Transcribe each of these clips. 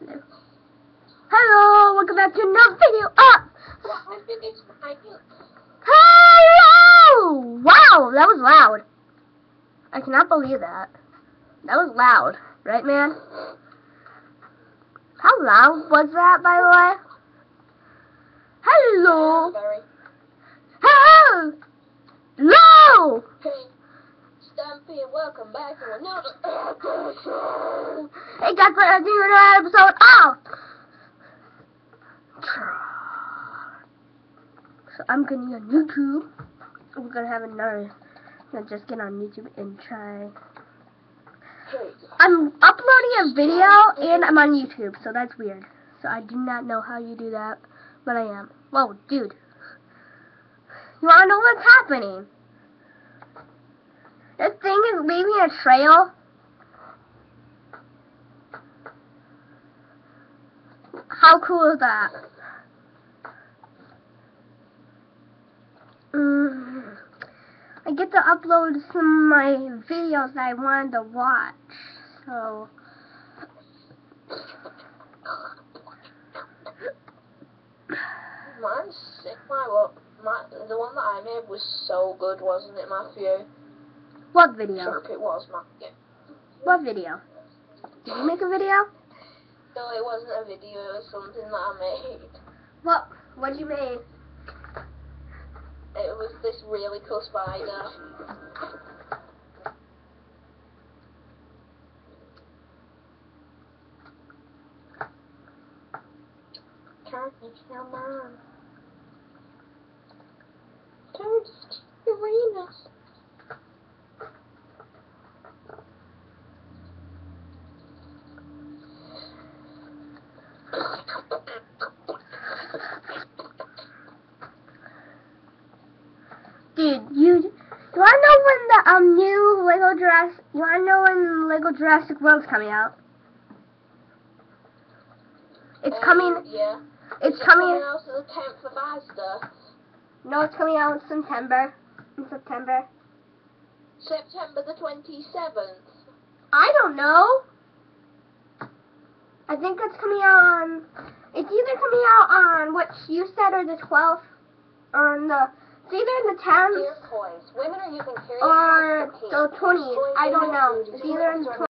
Hello, welcome back to another video. Hello! Wow, that was loud. I cannot believe that. That was loud, right, man? How loud was that, by the way? Hello. Hello. Stampy, and welcome back to another episode. Hey guys, let's do another episode of. So I'm gonna be on YouTube. We're gonna have another. Just get on YouTube and try. I'm uploading a video and I'm on YouTube, so that's weird. So I do not know how you do that, but I am. Whoa, dude. You wanna know what's happening? This thing is leaving a trail. How cool is that? I get to upload some of my videos that I wanted to watch. So Mine's sick. The one that I made was so good, wasn't it, Matthew? what video? Sure, it was, Matthew. What video? Did you make a video? No, it wasn't a video. It was something that I made. What did you make? It was this really cool spider. Carnage, come on. Turns Uranus. Dude, you wanna know when the new Lego Jurassic? You wanna know when Lego Jurassic World's coming out? It's coming. Yeah. It's coming coming. out to the 10th of Asda. No, it's coming out in September. September the 27th. I don't know. I think it's coming out on. It's either coming out on what you said, or the 12th, or in the. It's either in the 10th Women are using or the 20th. I don't know. It's either in the 20th.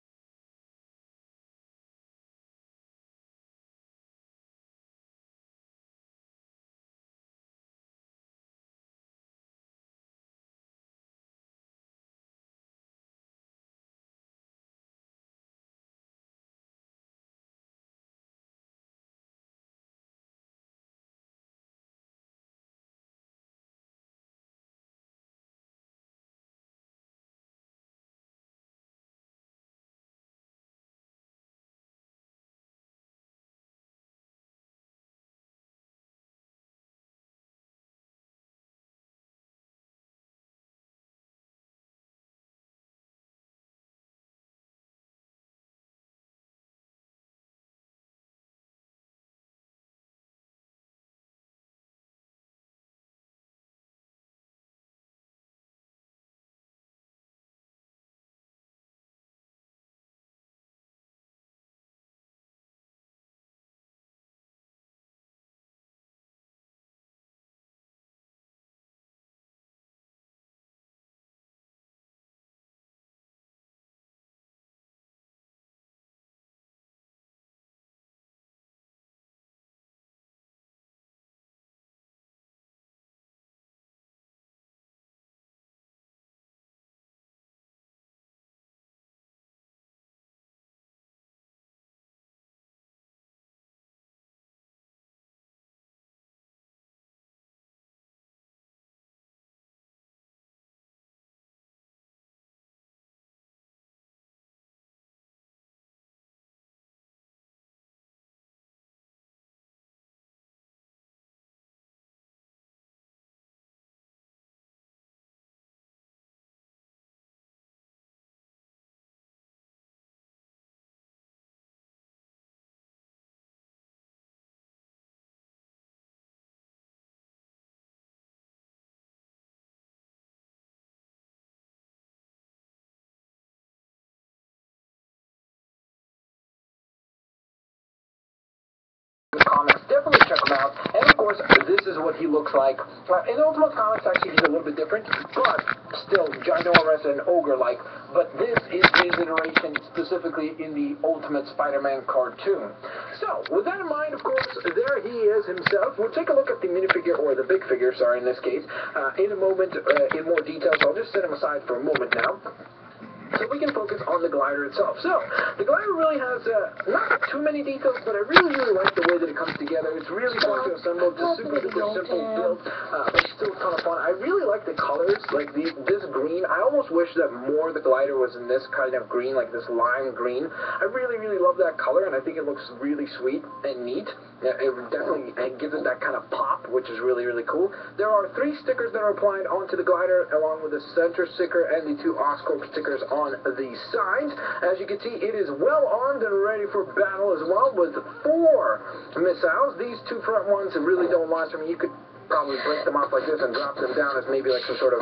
comics, definitely check him out. And of course, this is what he looks like. In Ultimate Comics, actually, he's a little bit different, but still ginormous and ogre-like. But this is his iteration specifically in the Ultimate Spider-Man cartoon. So, with that in mind, of course, there he is himself. We'll take a look at the minifigure, or the big figure, sorry, in this case, in a moment, in more detail. So I'll just set him aside for a moment now, so we can focus on the glider itself. So, the glider really has not too many details, but I really like the way that it comes together. It's really fun to assemble. It's a super simple build, but it's still a ton of fun. I really like the colors, like this green. I almost wish that more of the glider was in this kind of green, like this lime green. I really love that color, and I think it looks really sweet and neat. It definitely gives it that kind of pop, which is really cool. There are 3 stickers that are applied onto the glider, along with the center sticker and the 2 Oscorp stickers on the sides. As you can see, it is well armed and ready for battle as well, with 4 missiles. These 2 front ones really don't launch. I mean, you could probably break them off like this and drop them down as maybe like some sort of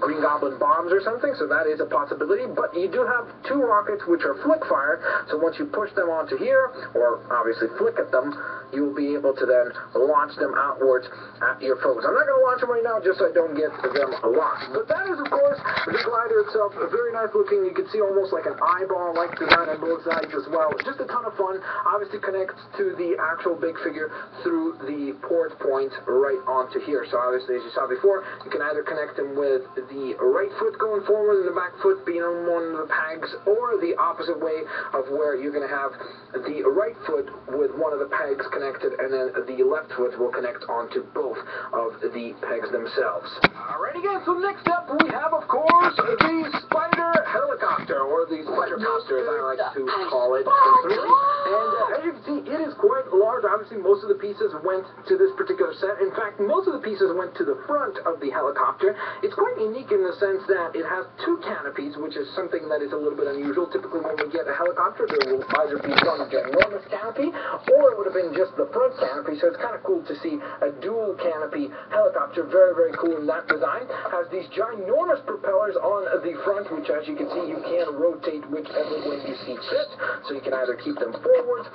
Green Goblin bombs or something, so that is a possibility. But you do have 2 rockets which are flick fire, so once you push them onto here, or obviously flick at them, you will be able to then launch them outwards at your foes. I'm not going to launch them right now just so I don't get them lost. But that is, of course, the glider itself. Very nice looking. You can see almost like an eyeball-like design on both sides as well. Just a ton of fun. Obviously connects to the actual big figure through the port points right onto here. So obviously, as you saw before, you can either connect them with the right foot going forward and the back foot being on one of the pegs, or the opposite way of where you're going to have the right foot with one of the pegs connected, and then the left foot will connect onto both of the pegs themselves. Alrighty guys, so next up we have, of course, the Spider Helicopter, or the Spider Copter as I like to call it. And as you can see, it is quite large. Obviously, most of the pieces went to this particular set. In fact, most of the pieces went to the front of the helicopter. It's quite unique in the sense that it has 2 canopies, which is something that is a little bit unusual. Typically, when we get a helicopter, there will either be one ginormous canopy, or it would have been just the front canopy. So it's kind of cool to see a dual canopy helicopter. Very cool in that design. Has these ginormous propellers on the front, which, as you can see, you can rotate whichever way you see fit. So you can either keep them forward.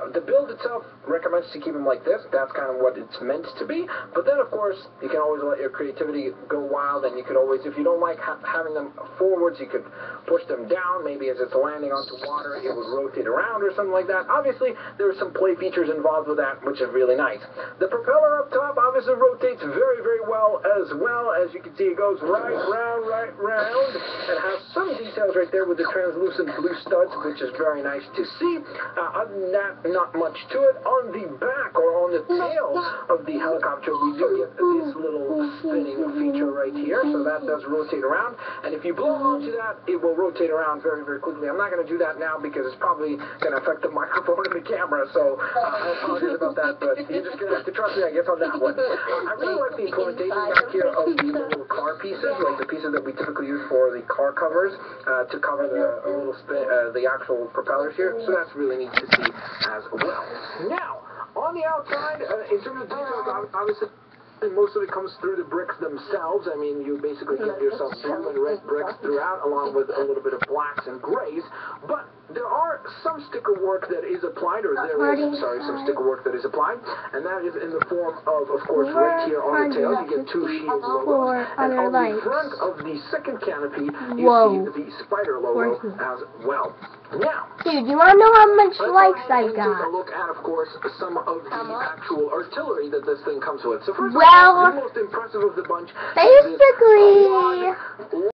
The build itself recommends to keep them like this. That's kind of what it's meant to be. But then, of course, you can always let your creativity go wild, and you could always, if you don't like having them forwards, you could push them down. Maybe as it's landing onto water, it would rotate around or something like that. Obviously, there are some play features involved with that, which is really nice. The propeller up top obviously rotates very well as well. As you can see, it goes right round, and has some details right there with the translucent blue studs, which is very nice to see. Other than that, not much to it. On the back, or on the tail of the helicopter, we do get this little spinning feature right here, so that does rotate around, and if you blow onto that, it will rotate around very quickly. I'm not going to do that now because it's probably going to affect the microphone and the camera, so I apologize about that, but you're just going to have to trust me, I guess, on that one. I really like the implementation back here of the little car pieces, like the pieces that we typically use for the car covers, to cover the actual propellers here, so that's really neat to see as well. Now, on the outside, in terms of details, obviously, most of it comes through the bricks themselves. I mean, you basically get yourself blue and red bricks throughout, along with a little bit of blacks and grays. But there are some sticker work that is applied, or there is, sorry, some sticker work that is applied, and that is in the form of course, right here on the tail, you get 2 shield logos, and on the front of the second canopy, you see the spider logo as well. Now, dude, you want to know how much likes I got? Take a look at, of course, some of the actual artillery that this thing comes with. So first well, the most impressive of the bunch basically